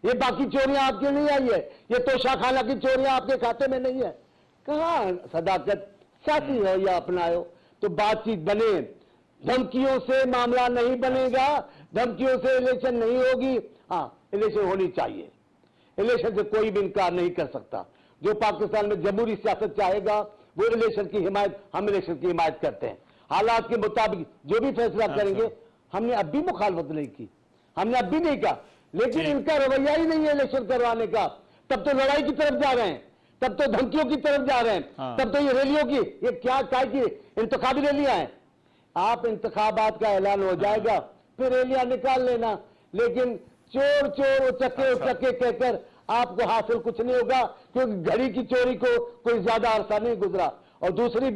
ये बाकी चोरियां आपके नहीं आई है, ये तोशाखाना की चोरियां आपके खाते में नहीं है। कहाँ सदाकत? सियासी रवैया अपनाओ तो बातचीत बने। धमकियों से मामला नहीं बनेगा, धमकियों से इलेक्शन नहीं होगी। हाँ, इलेक्शन होनी चाहिए, इलेक्शन से कोई भी इनकार नहीं कर सकता। जो पाकिस्तान में जमहूरी सियासत चाहेगा वो इलेक्शन की हिमायत, हम इलेक्शन की हिमायत करते हैं। हालात के मुताबिक जो भी फैसला करेंगे, हमने अब भी मुखालफत नहीं की, हमने अब भी नहीं कहा, लेकिन इनका रवैया ही नहीं है इलेक्शन करवाने का। तब तो लड़ाई की तरफ जा रहे हैं, तब तो धमकियों की तरफ जा रहे हैं, तब तो ये रैलियों की, ये क्या की इंतखाबी रैलियां हैं। आप इंतखाबात का ऐलान हो जाएगा फिर रैलियां निकाल लेना, लेकिन चोर चोर उचक्के उचक्के कहकर आपको हासिल कुछ नहीं होगा, क्योंकि घड़ी की चोरी को कोई ज्यादा अरसा नहीं गुजरा। और दूसरी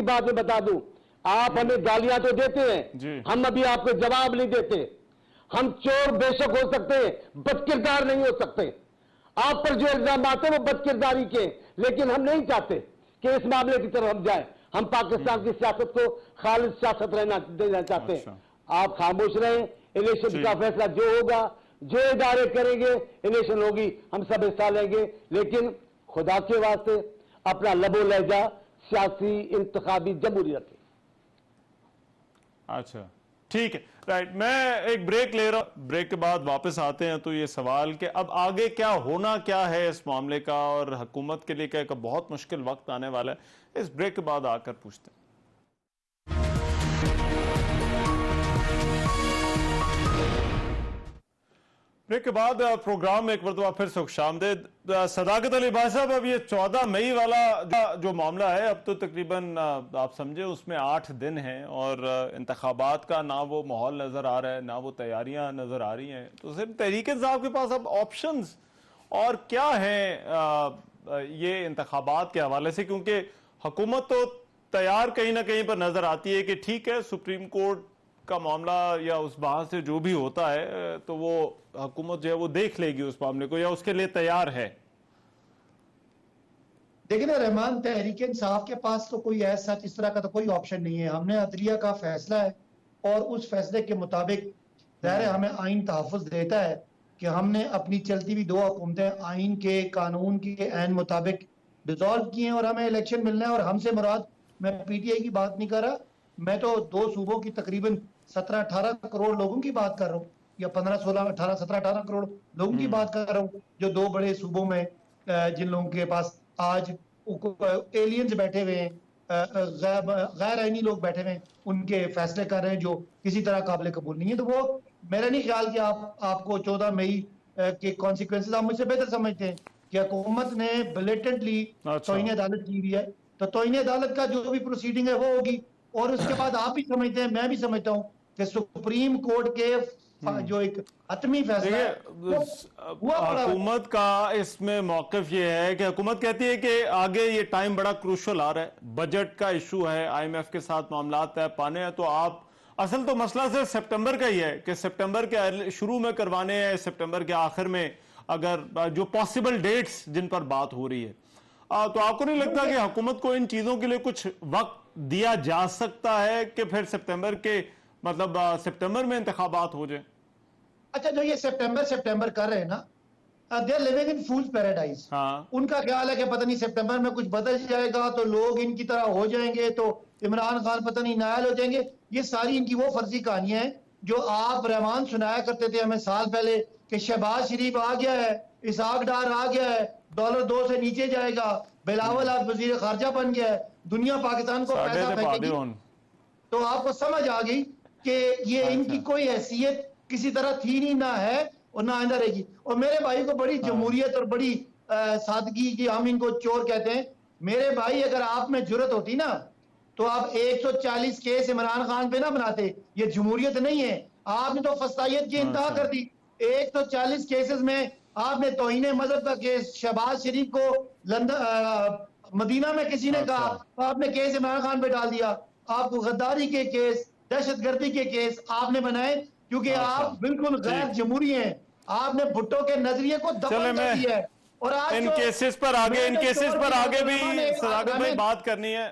बात मैं बता दूं, आप हमें गालियां तो देते हैं, हम अभी आपको जवाब नहीं देते। हम चोर बेशक हो सकते हैं, बदकिरदार नहीं हो सकते। आप पर जो इल्जाम आते हैं वो बदकिरदारी के, लेकिन हम नहीं चाहते कि इस मामले की तरफ हम जाएं। हम पाकिस्तान की सियासत को खालिद सियासत रहना देना चाहते हैं। आप खामोश रहें, इलेक्शन का फैसला जो होगा, जो इदारे करेंगे, इलेक्शन होगी, हम सब हिस्सा लेंगे, लेकिन खुदा के वास्ते अपना लबो लहजा सियासी इंतखाबी जमहूरियत रखें। अच्छा, ठीक है, राइट। मैं एक ब्रेक ले रहा हूं, ब्रेक के बाद वापस आते हैं। तो ये सवाल कि अब आगे क्या होना क्या है इस मामले का, और हुकूमत के लिए क्या एक बहुत मुश्किल वक्त आने वाला है, इस ब्रेक के बाद आकर पूछते हैं। ब्रेक के बाद प्रोग्राम में एक मरतबा फिर से खुशामदीद। सदाकत अली भाई साहब, अब ये 14 मई वाला जो मामला है, अब तो तकरीबन आप समझे उसमें 8 दिन हैं, और इंतखाबात का ना वो माहौल नजर आ रहा है, ना वो तैयारियां नजर आ रही हैं। तो सिर्फ तहरीक इंसाफ के पास अब ऑप्शंस और क्या हैं ये इंतखाबात के हवाले से, क्योंकि हुकूमत तो तैयार कहीं ना कहीं पर नजर आती है कि ठीक है सुप्रीम कोर्ट का मामला या उस बात से जो भी होता है तो वो हुकूमत जो है वो देख लेगी उस मामले को, या उसके लिए तैयार है। देखिए ना रहमान, तहरीक इंसाफ के पास तो कोई ऐसा इस तरह का तो कोई ऑप्शन नहीं है। हमने अदलिया का फैसला है और उस फैसले के मुताबिक ज़ाहिर है हमें आइन तहफ़्फ़ुज़ देता है कि हमने अपनी चलती हुई 2 हुकूमतें आइन के कानून के ऐन मुताबिक डिसॉल्व किए हैं और हमें इलेक्शन मिलना है। और हमसे मुराद, मैं पीटीआई की बात नहीं कर रहा, मैं तो 2 सूबों की तकरीबन 17-18 करोड़ लोगों की बात कर रहा हूँ, या 17-18 करोड़ लोगों की बात कर रहा हूँ, जो 2 बड़े सूबों में जिन लोगों के पास आज एलियंस बैठे हुए हैं, गैर आईनी लोग बैठे हुए हैं, उनके फैसले कर रहे हैं जो किसी तरह काबिल कबूल नहीं है। तो वो मेरा नहीं ख्याल कि आपको 14 मई के कॉन्सिक्वेंसेज आप मुझसे बेहतर समझते हैं कि हुकूमत ने ब्लेटेंटली तौहीन अदालत की हुई है, तो तौहीन अदालत का जो भी प्रोसीडिंग है वो होगी। और उसके बाद आप भी समझते हैं, मैं भी समझता हूँ कि सुप्रीम कोर्ट के जो एक हतमी फैसला है, हुकूमत का इसमें मौक़िफ़ ये है कि हुकूमत कहती है कि आगे ये टाइम बड़ा क्रूशल आ रहा है, बजट का इशू है, IMF के साथ मामला तय पाने हैं। तो आप असल तो मसला सिर्फ सितंबर का ही है कि सितंबर के शुरू में करवाने हैं, सितंबर के आखिर में, अगर जो पॉसिबल डेट्स जिन पर बात हो रही है। तो आपको नहीं लगता कि हुकूमत को इन चीजों के लिए कुछ वक्त दिया जा सकता है कि फिर सितंबर के मतलब सितंबर में इंतखाबात हो जाए? अच्छा, जो ये सितंबर कर रहे हैं ना, they are living in fools paradise. उनका ख्याल है कि पता नहीं सितंबर में कुछ बदल जाएगा तो लोग इनकी तरह हो जाएंगे, तो इमरान खान पता नहीं नायल हो जाएंगे। ये सारी इनकी वो फर्जी कहानियां हैं जो आप रहमान सुनाया करते थे हमें साल पहले कि शहबाज शरीफ आ गया है, इसहाक डार आ गया है, डॉलर 2 से नीचे जाएगा, बिलावल आज वजीर खारजा बन गया है, दुनिया पाकिस्तान को पैसा फेंकेगी। तो आपको समझ आ गई कि ये इनकी कोई हैसियत किसी तरह थी नहीं, ना है और ना आइंदा रहेगी। और मेरे भाई को बड़ी जमहूरियत और बड़ी सादगी की, हम इनको चोर कहते हैं। मेरे भाई, अगर आप में जुर्रत होती ना तो आप 140 केस इमरान खान पे ना बनाते। ये जमहूरियत नहीं है, आपने तो फसाइयत की इंतहा कर दी। 140 केसेस में आपने तौहीन मजहब का केस, शहबाज शरीफ को लंदन मदीना में किसी ने कहा, आपने केस इमरान खान पे डाल दिया। आपको गद्दारी के केस, दहशतगर्दी के केस आपने बनाए, क्योंकि आप बिल्कुल गैर जमहूरी हैं। आपने भुट्टो के नजरिए को दफन कर दिया है। और आज इन केसेस पर आगे भी सदाकत भाई बात करनी है।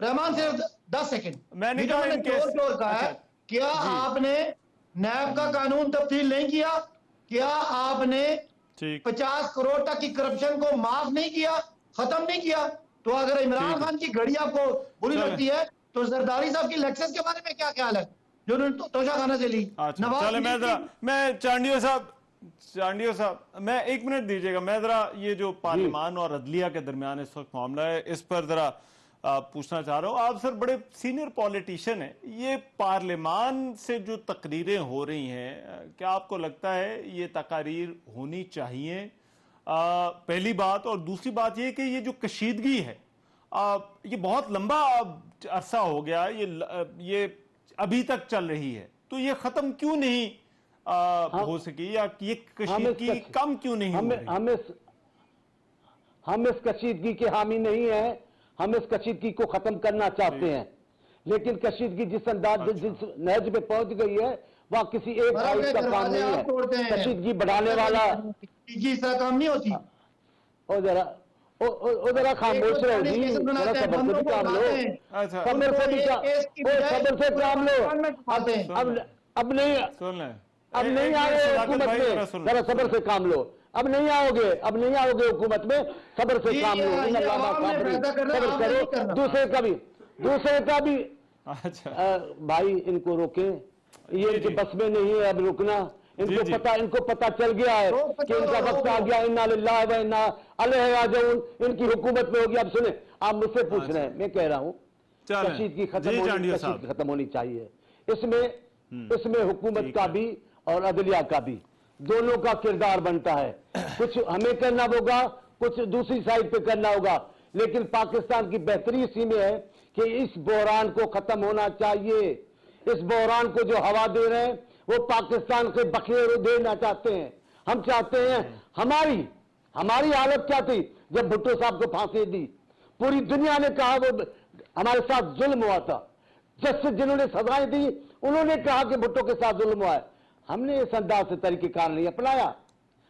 रहमान सिर्फ 10 सेकंड मैंने कहा इन केस का है, क्या आपने नैब का कानून तब्दील नहीं किया? क्या आपने 50 करोड़ तक की करप्शन को माफ नहीं किया, खत्म नहीं किया? तो अगर इमरान खान की घड़ी आपको बुरी लगती है, तो जरदारी साहब की लेक्चर्स के बारे में क्या ख्याल है जो उन्होंने तोशाखाना से ली? मैं चांडियो साहब मैं 1 मिनट दीजिएगा। मैं जरा ये जो पार्लियामान और अदलिया के दरमियान इस वक्त मामला है, इस पर जरा पूछना चाह रहा हूं। आप सर बड़े सीनियर पॉलिटिशियन हैं, ये पार्लियामान से जो तकरीरें हो रही हैं, क्या आपको लगता है ये तकारीर होनी चाहिए? पहली बात। और दूसरी बात ये कि ये जो कशीदगी है, ये बहुत लंबा अरसा हो गया, ये अभी तक चल रही है, तो ये खत्म क्यों नहीं हो सकी, या ये कशीदगी कम क्यों नहीं हो रही? हम इस कशीदगी के हामी नहीं है, हम इस कशीदगी को खत्म करना चाहते हैं, लेकिन कशीदगी जिस अंदाज जिस नहज पे पहुंच गई है, वहां किसी एक साइड का काम नहीं है। कशीदगी बढ़ाने वाला काम नहीं होती। और जरा खामोश रहो जी, जरा सब्र से भी काम लो, सब्र से भी सब्र से काम लो। अब नहीं आओगे हुकूमत में, जरा सब्र से काम लो। अब नहीं आओगे हुकूमत में, सब्र से काम लो। सब्र करो, दूसरे का भी भाई इनको रोके, ये इनके बस में नहीं है अब रुकना। इनको पता चल गया है कि इनका वक्त आ गया, इन्ना लिल्लाहि व इन्ना इलैहि राजिऊन, इनकी हुकूमत में होगी। अब सुने, आप मुझसे पूछ रहे हैं, मैं कह रहा हूं कशीदगी खत्म होनी चाहिए। इसमें हुकूमत का भी और अदलिया का भी, दोनों का किरदार बनता है। कुछ हमें करना होगा, कुछ दूसरी साइड पे करना होगा, लेकिन पाकिस्तान की बेहतरी इसी में है कि इस बहरान को खत्म होना चाहिए। इस बहरान को जो हवा दे रहे हैं, वो पाकिस्तान के बखेर देना चाहते हैं। हम चाहते हैं, हमारी हालत क्या थी जब भुट्टो साहब को फांसी दी? पूरी दुनिया ने कहा वो हमारे साथ जुल्म हुआ था। जस्टिस जिन्होंने सजाएं दी, उन्होंने कहा कि भुट्टो के साथ जुल्म हुआ है। हमने इस अंदाज से तरीकेकार नहीं अपनाया,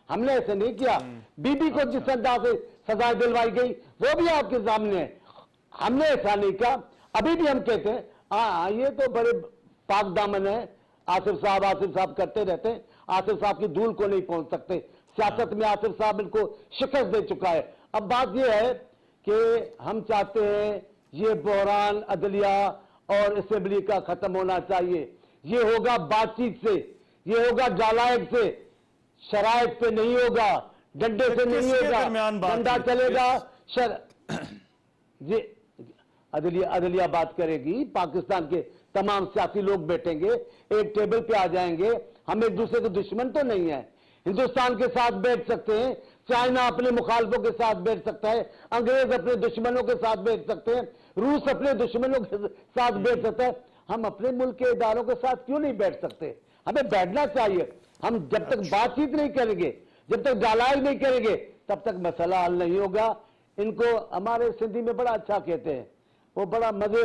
हमने ऐसे नहीं किया। बीबी को जिस अंदाज से सजाएं दिलवाई गई, वो भी आपके सामने है। हमने ऐसा नहीं कहा। अभी भी हम कहते हैं, हाँ ये तो बड़े पाक दामन है, आसिफ साहब करते रहते हैं, आसिफ साहब की धूल को नहीं पहुंच सकते। सियासत में आसिफ साहब इनको शिकस्त दे चुका है। अब बात यह है कि हम चाहते हैं ये बहरान अदलिया और असेंबली का खत्म होना चाहिए। ये होगा बातचीत से, ये होगा जालायक से, शरायत पे नहीं होगा, डंडे से नहीं होगा। डंडा चलेगा, जी अदलिया बात करेगी, पाकिस्तान के तमाम सियासी लोग बैठेंगे, एक टेबल पे आ जाएंगे। हम एक दूसरे के दुश्मन तो नहीं है, हिंदुस्तान के साथ बैठ सकते हैं, चाइना अपने मुखालफों के साथ बैठ सकता है, अंग्रेज अपने दुश्मनों के साथ बैठ सकते हैं, रूस अपने दुश्मनों के साथ बैठ सकता है। हम अपने मुल्क के इदारों के साथ क्यों नहीं बैठ सकते? हमें बैठना चाहिए। हम जब तक बातचीत नहीं करेंगे, जब तक जालाज नहीं करेंगे, तब तक मसला हल नहीं होगा। इनको हमारे सिंधी में बड़ा अच्छा कहते हैं, वो बड़ा मजे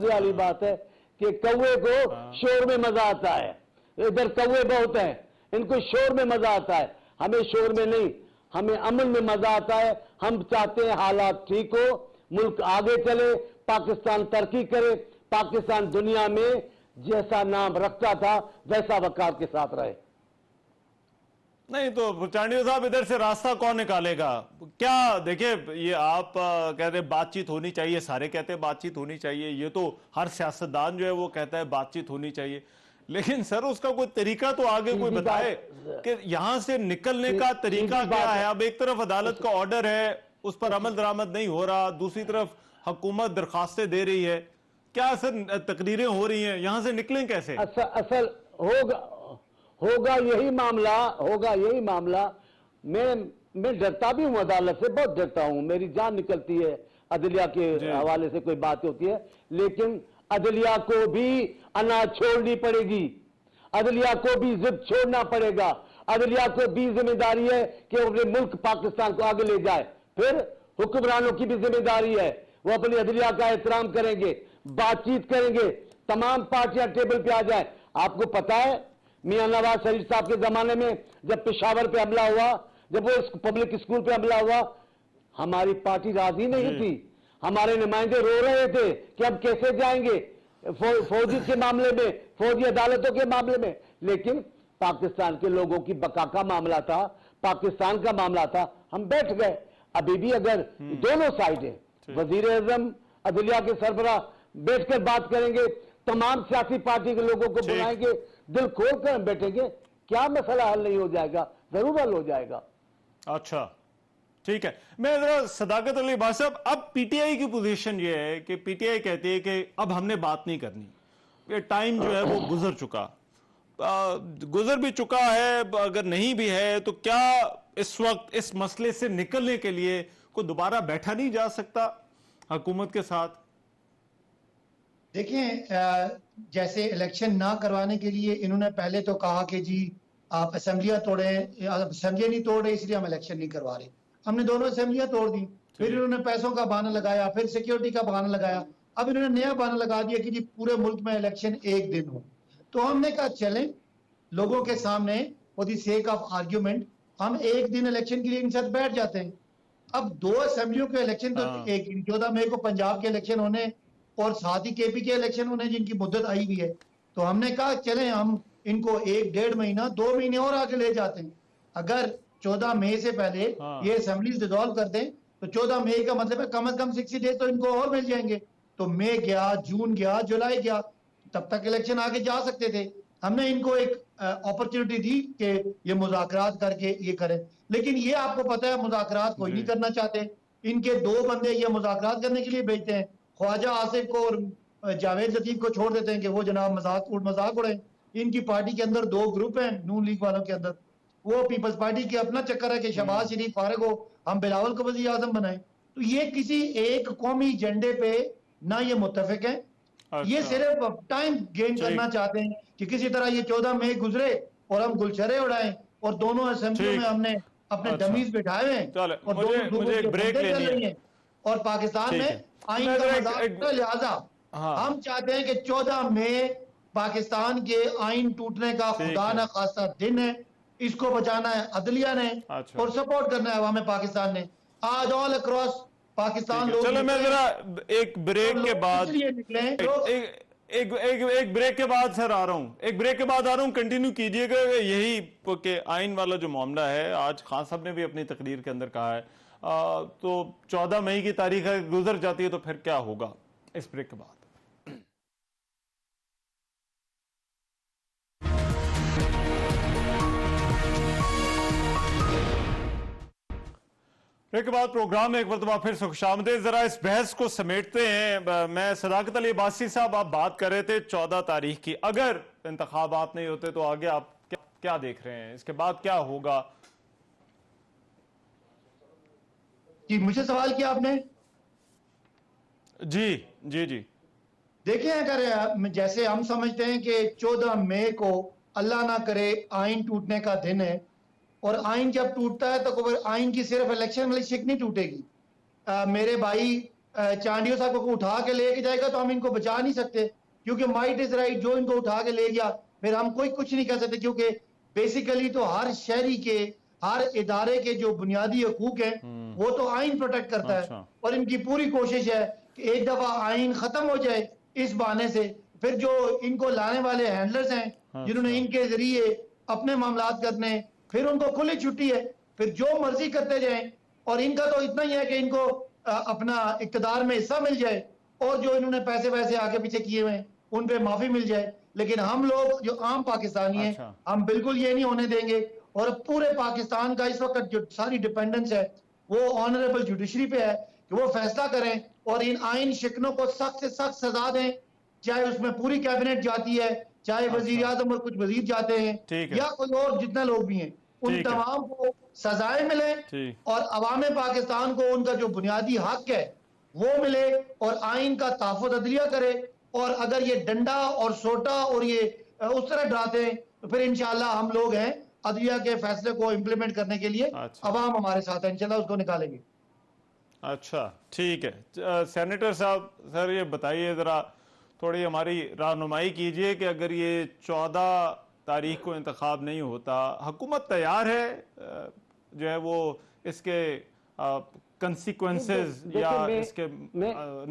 वाली बात है कि कौवे को शोर में मजा आता है। इधर कौवे बहुत हैं, इनको शोर में मजा आता है, हमें शोर में नहीं, हमें अमन में मजा आता है। हम चाहते हैं हालात ठीक हो, मुल्क आगे चले, पाकिस्तान तरक्की करे, पाकिस्तान दुनिया में जैसा नाम रखता था वैसा वकार के साथ रहे। नहीं तो चांडियो साहब, इधर से रास्ता कौन निकालेगा? क्या देखिए, ये आप कहते हैं बातचीत होनी चाहिए, सारे कहते हैं बातचीत होनी चाहिए, ये तो हर सियासतदान जो है वो कहता है बातचीत होनी चाहिए, लेकिन सर उसका कोई तरीका तो आगे कोई बताए कि यहां से निकलने का तरीका क्या है। अब एक तरफ अदालत का ऑर्डर है, उस पर अमल दरामद नहीं हो रहा, दूसरी तरफ हुकूमत दरखास्तें दे रही है, क्या सर तकरीरें हो रही हैं, यहां से निकलें कैसे? असल होगा यही मामला। मैं डरता भी हूं, अदालत से बहुत डरता हूं, मेरी जान निकलती है अदलिया के हवाले से कोई बात होती है, लेकिन अदलिया को भी अनाज छोड़नी पड़ेगी, अदलिया को भी जिद छोड़ना पड़ेगा, अदलिया को भी जिम्मेदारी है कि वो अपने मुल्क पाकिस्तान को आगे ले जाए। फिर हुक्मरानों की भी जिम्मेदारी है, वो अपनी अदलिया का एहतराम करेंगे, बातचीत करेंगे, तमाम पार्टियां टेबल पे आ जाए। आपको पता है मियां नवाज शरीफ साहब के जमाने में जब पेशावर पे हमला हुआ, जब वो पब्लिक स्कूल पे हमला हुआ, हमारी पार्टी राजी नहीं थी, हमारे नुमाइंदे रो रहे थे कि अब कैसे जाएंगे फौजी के मामले में, फौजी अदालतों के मामले में। लेकिन पाकिस्तान के लोगों की बका का मामला था, पाकिस्तान का मामला था, हम बैठ गए। अभी भी अगर दोनों साइड है, वजीर आजम अदलिया के सरबराह बैठकर बात करेंगे, तमाम सियासी पार्टी के लोगों को बुलाएंगे, दिल खोल कर बैठेंगे, क्या मसला हल नहीं हो जाएगा? जरूर हल हो जाएगा। अच्छा, ठीक है। मैं जरा सदाकत अली भाई साहब, अब पीटीआई की पोजीशन ये है कि पीटीआई कहती है कि अब हमने बात नहीं करनी, ये टाइम जो है वो गुजर भी चुका है। अगर नहीं भी है तो क्या इस वक्त इस मसले से निकलने के लिए कोई दोबारा बैठा नहीं जा सकता हुकूमत के साथ? देखिए, जैसे इलेक्शन ना करवाने के लिए इन्होंने पहले तो कहा कि जी आप असेंबलियां तोड़े, असेंबलियां नहीं तोड़ रहे इसलिए हम इलेक्शन नहीं करवा रहे। हमने दोनों असेंबलियां तोड़ दी, फिर इन्होंने पैसों का बहाना लगाया, फिर सिक्योरिटी का बहाना लगाया, अब इन्होंने नया बहाना लगा दिया कि जी पूरे मुल्क में इलेक्शन एक दिन हो। तो हमने कहा चलें लोगों के सामने for the sake of argument हम एक दिन इलेक्शन के लिए इनके साथ बैठ जाते हैं। अब दो असेंबलियों के इलेक्शन तो एक 14 मई को पंजाब के इलेक्शन होने और साथ ही केपी के इलेक्शन होने जिनकी मुद्दत आई हुई है। तो हमने कहा चलें हम इनको 1-1.5 महीना 2 महीने और आगे ले जाते हैं। अगर 14 मई से पहले ये असेंबली डिसॉल्व कर दें तो 14 मई का मतलब है कम से कम 60 डेज तो इनको और मिल जाएंगे। तो मई गया, जून गया, जुलाई गया, तब तक इलेक्शन आगे जा सकते थे। हमने इनको एक अपॉर्चुनिटी दी कि ये मुज़ाकरात करके ये करें, लेकिन ये आपको पता है मुज़ाकरात कोई नहीं करना चाहते। इनके 2 बंदे ये मुज़ाकरात करने के लिए भेजते हैं, ख्वाजा आसिफ को और जावेद लतीफ को छोड़ देते हैं कि वो जनाब मजाक उड़े। इनकी पार्टी के अंदर 2 ग्रुप हैं नून लीग वालों के अंदर, वो पीपल्स पार्टी के अपना चक्कर है कि शहबाज शरीफ फारिग हो, हम बिलावल को वज़ीर आज़म बनाएं। तो ये किसी एक कौमी एजेंडे पे ना ये मुत्तफिक है। अच्छा। ये सिर्फ टाइम गेन करना चाहते हैं कि किसी तरह ये 14 मई गुजरे और हम गुलशरे उड़ाएं और दोनों असेंबलियों में हमने अपने डमीज बिठाए हैं और मुझे एक ब्रेक लेनी है और पाकिस्तान में आइन का मजाक। लिहाजा हम चाहते हैं कि 14 मई पाकिस्तान के आइन टूटने का खुदा न खासा दिन है, इसको बचाना है अदलिया ने और सपोर्ट करना है अवाम पाकिस्तान ने। आज ऑल अक्रॉस पाकिस्तान लोग। चलो मैं जरा एक ब्रेक के बाद एक ब्रेक के बाद सर आ रहा हूं, एक ब्रेक के बाद आ रहा हूं, कंटिन्यू कीजिएगा। यही के आइन वाला जो मामला है, आज खान साहब ने भी अपनी तकरीर के अंदर कहा है, तो 14 मई की तारीख गुजर जाती है तो फिर क्या होगा, इस ब्रेक के बाद। ब्रेक के बाद प्रोग्राम में एक मरतबा फिर से खुशामदीद। जरा इस बहस को समेटते हैं। मैं सदाकत अली अब्बासी साहब, आप बात कर रहे थे 14 तारीख की, अगर इंतखाबात नहीं होते तो आगे आप क्या देख रहे हैं, इसके बाद क्या होगा? जी मुझे सवाल किया आपने? जी जी जी। देखिए, अगर जैसे हम समझते हैं कि 14 मई को अल्लाह ना करे आइन टूटने का दिन है और आइन जब टूटता है तो आइन की सिर्फ इलेक्शन वाली शिक नहीं टूटेगी। मेरे भाई चांडियो साहब को उठा के लेके जाएगा तो हम इनको बचा नहीं सकते, क्योंकि माइट इज राइट, जो इनको उठा के ले गया फिर हम कुछ नहीं कर सकते, क्योंकि बेसिकली तो हर शहरी के, हर इदारे के जो बुनियादी हकूक हैं वो तो आइन प्रोटेक्ट करता है। और इनकी पूरी कोशिश है कि एक दफा आइन खत्म हो जाए इस बहाने से, फिर जो इनको लाने वाले हैंडलर्स हैं जिन्होंने इनके जरिए अपने मामलात करने, फिर उनको खुली छुट्टी है, फिर जो मर्जी करते जाएं। और इनका तो इतना ही है कि इनको अपना इक्तदार में हिस्सा मिल जाए और जो इन्होंने पैसे वैसे आगे पीछे किए हुए हैं उन पे माफी मिल जाए। लेकिन हम लोग जो आम पाकिस्तानी हैं, हम बिल्कुल ये नहीं होने देंगे। और पूरे पाकिस्तान का इस वक्त जो सारी डिपेंडेंस है वो ऑनरेबल जुडिशरी पे है कि वो फैसला करें और इन आइन शिकनों को सख्त से सख्त सजा दें, चाहे उसमें पूरी कैबिनेट जाती है, चाहे वजीर आजम और कुछ वजीर जाते हैं या कोई और जितने लोग भी हैं, उन तमाम को सजाएं मिले और अवाम पाकिस्तान को उनका जो बुनियादी हक है वो मिले और आइन का तहफ़्फ़ुज़ अदलिया करे। और अगर ये डंडा और सोटा और ये उस तरह डराते हैं तो फिर इंशाअल्लाह हम लोग हैं अदलिया के फैसले को इम्प्लीमेंट करने के लिए। अच्छा। अवाम हमारे साथ है, इंशाअल्लाह उसको निकालेंगे। अच्छा, ठीक है। सेनेटर साहब, सर ये बताइए ज़रा, थोड़ी हमारी रहनुमाई कीजिए कि अगर ये 14 तारीख को इंतखाब नहीं होता, हुकूमत तैयार है जो है वो इसके कंसिक्वेंसेस या इसके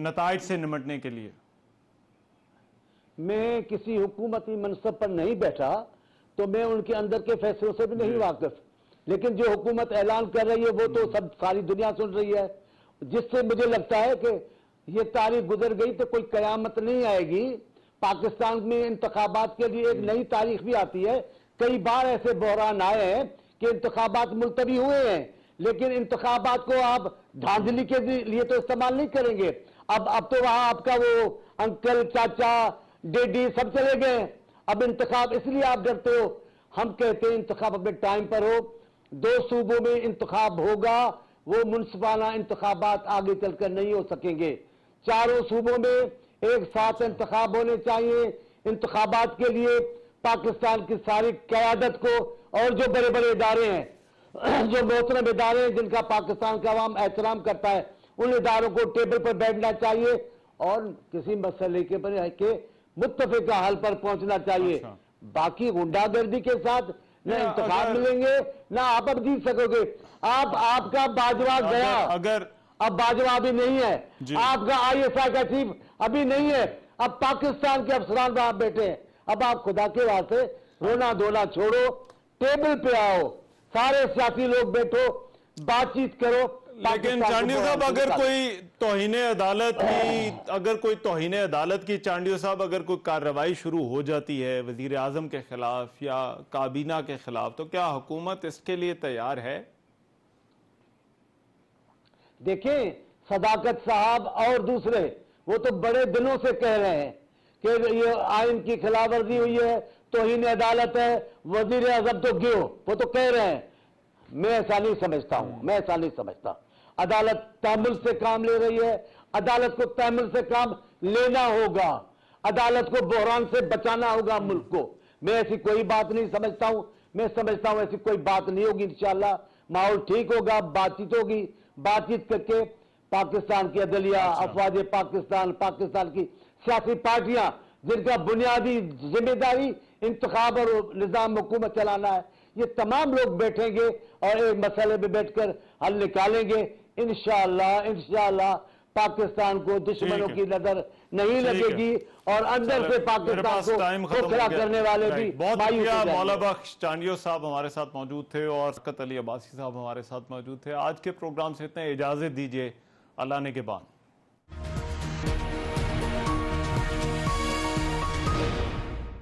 नताइज से निमटने के लिए? मैं किसी हुकूमती मनसब पर नहीं बैठा तो मैं उनके अंदर के फैसलों से भी नहीं वाकिफ, लेकिन जो हुकूमत ऐलान कर रही है वो तो सब सारी दुनिया सुन रही है, जिससे मुझे लगता है कि ये तारीख गुजर गई तो कोई कयामत नहीं आएगी। पाकिस्तान में इंतखाबात के लिए एक नई तारीख भी आती है। कई बार ऐसे बहरान आए हैं कि इंतखाबात मुलतवी हुए हैं, लेकिन इंतखाबात को आप धांधली के लिए तो इस्तेमाल नहीं करेंगे। अब तो वहां आपका वो अंकल, चाचा, डेडी सब चले गए। अब इंतखाब इसलिए आप डरते हो। हम कहते हैं इंतखाब अपने टाइम पर हो। 2 सूबों में इंतखाब होगा, वो मुनसिफाना इंतखाबात आगे चलकर नहीं हो सकेंगे। 4 सूबों में एक साथ इंतखाब होने चाहिए। इंतखाबात के लिए पाकिस्तान की सारी क़यादत को और जो बड़े बड़े इदारे हैं, जो मोहतरम इदारे हैं जिनका पाकिस्तान का अवाम एहतराम करता है, उन इदारों को टेबल पर बैठना चाहिए और किसी मसले के मुत्तफिका हल पर पहुंचना चाहिए। अच्छा। बाकी गुंडागर्दी के साथ न इंतखाब मिलेंगे ना आप अब जीत सकोगे। आपका बाजवा गया, अगर अब बाजवा अभी नहीं है, जी। आपका ISI का चीफ अभी नहीं है, अब पाकिस्तान के अफसरान वहां बैठे हैं। अब आप खुदा के वास्ते रोना धोना छोड़ो, टेबल पे आओ, सारे सियासी लोग बैठो, बातचीत करो। लेकिन चांडियो साहब, अगर कोई तौहीने अदालत की चांडियो साहब, अगर कोई कार्रवाई शुरू हो जाती है वजीर आजम के खिलाफ या काबीना के खिलाफ, तो क्या हुकूमत इसके लिए तैयार है? देखें, सदाकत साहब और दूसरे वो तो बड़े दिनों से कह रहे हैं कि ये आइन की खिलाफवर्जी हुई है, तौहीन अदालत है, वजीर आजम तो क्यों, वो तो कह रहे हैं। मैं ऐसा नहीं समझता हूं, मैं ऐसा नहीं समझता। अदालत तहम्मुल से काम ले रही है, अदालत को तहम्मुल से काम लेना होगा, अदालत को बहरान से बचाना होगा मुल्क को। मैं ऐसी कोई बात नहीं समझता हूं। मैं समझता हूं ऐसी कोई बात नहीं होगी। इंशाअल्लाह माहौल ठीक होगा, बातचीत होगी, बातचीत करके पाकिस्तान की अदलिया, अफवाज पाकिस्तान, पाकिस्तान की सियासी पार्टियां जिनका बुनियादी जिम्मेदारी इंतखाब और निजाम हुकूमत चलाना है, ये तमाम लोग बैठेंगे और एक मसले पे बैठकर हल निकालेंगे। इंशाअल्लाह पाकिस्तान को दुश्मनों की नजर नहीं लगेगी और अंदर से पाकिस्तान को खोखला करने वाले भी बहुत शुक्रिया। मौला बख्श चांडियो साहब हमारे साथ मौजूद थे और सकत अली अब्बासी साहब हमारे साथ मौजूद थे। आज के प्रोग्राम से इतना इजाजत दीजिए। अल्लाह ने के बाद।